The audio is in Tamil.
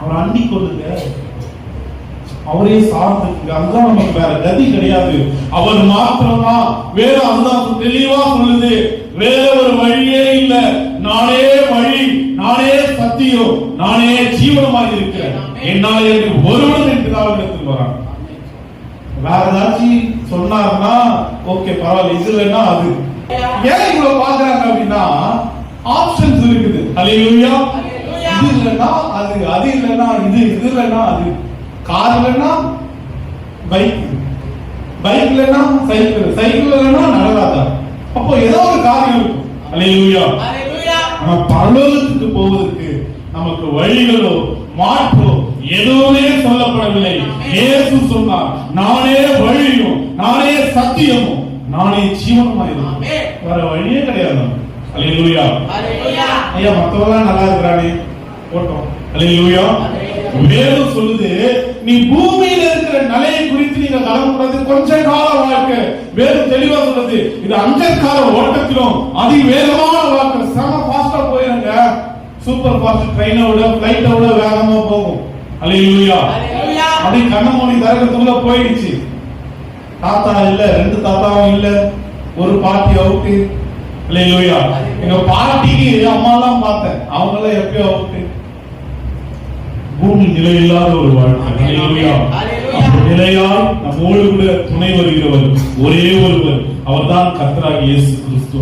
அவர் அண்டிக் கொள்ளுங்க, அவரே சார்ந்துக்குங்க. அதுதான் நமக்கு வேற கதி கிடையாது. அவர் மாத்திரம்தான். வேற அதுதான் தெளிவா சொல்லுது, வேற ஒரு வழியே இல்ல. நானே வழி, நானே சத்தியம், நானே ஜீவனமாக இருக்கிறேன், என்னால் எனக்கு ஒருவன் என்று இடத்தில் வரான். வேற ஏதாச்சும் சொன்னார்னா ஓகே பரவாயில்ல, இது இல்லைன்னா அது. ஏன் இவ்வளவு பாக்குறாங்க அப்படின்னா ஆப்ஷன்ஸ் இருக்குது. அல்லேலூயா. இது இல்லைன்னா அது, அது இல்லைன்னா இது, இது இல்லைன்னா அது. கார் இல்லைன்னா பைக், பைக் இல்லைன்னா சைக்கிள், சைக்கிள் இல்லைன்னா நடராதா. அப்போ ஏதோ ஒரு காரியம் இருக்கும். அல்லேலூயா. நம்ம பரலோகத்துக்கு போவதற்கு நமக்கு வழிகளோ மாற்றோ எதுவுமே சொல்லப்படவில்லை. இயேசு சொன்னார், நானே வழியும், நானே சத்தியமும், நானே ஜீவனுமாயிருக்கிறேன். வேற வழியே கிடையாது. அல்லேலூயா. ஐயா மத்தவங்க நல்லா இருக்கிறானே போட்டோம். அல்லேலூயா. வேதம் சொல்லுது, நீ பூமியில இருக்கிற நிலையை குறித்து நீங்க கலந்துறது கொஞ்ச கால வாழ்க்கை. வேதம் தெளிவா சொல்லுது, இது அஞ்சற்கால ஓட்டத்திலும் அதிவேகமான வாழ்க்கை. செம ஃபாஸ்டா போயிருங்க. சூப்பர் ஃபாஸ்ட் ட்ரெயினை விட பிளைட்டை விட வேகமா போகும். அல்லேலூயா. அப்படி கண்ணமோனி தரகத்துக்குள்ள போயிடுச்சு. தாத்தா இல்ல, ரெண்டு தாத்தாவும் இல்ல, ஒரு பாட்டி அவுட்டு. அல்லேலூயா. எங்க பாட்டிக்கு அம்மா எல்லாம் பார்த்தேன், அவங்க எல்லாம் எப்பயோ அவுட்டு. பூமி நிலையில்லாத ஒரு வாழ்க்கை. அல்லேலூயா. நிலையாய் நம்மோடு கூட துணை வருகிறவர் ஒரே ஒருவர், அவர்தான் கர்த்தராகிய இயேசு கிறிஸ்து.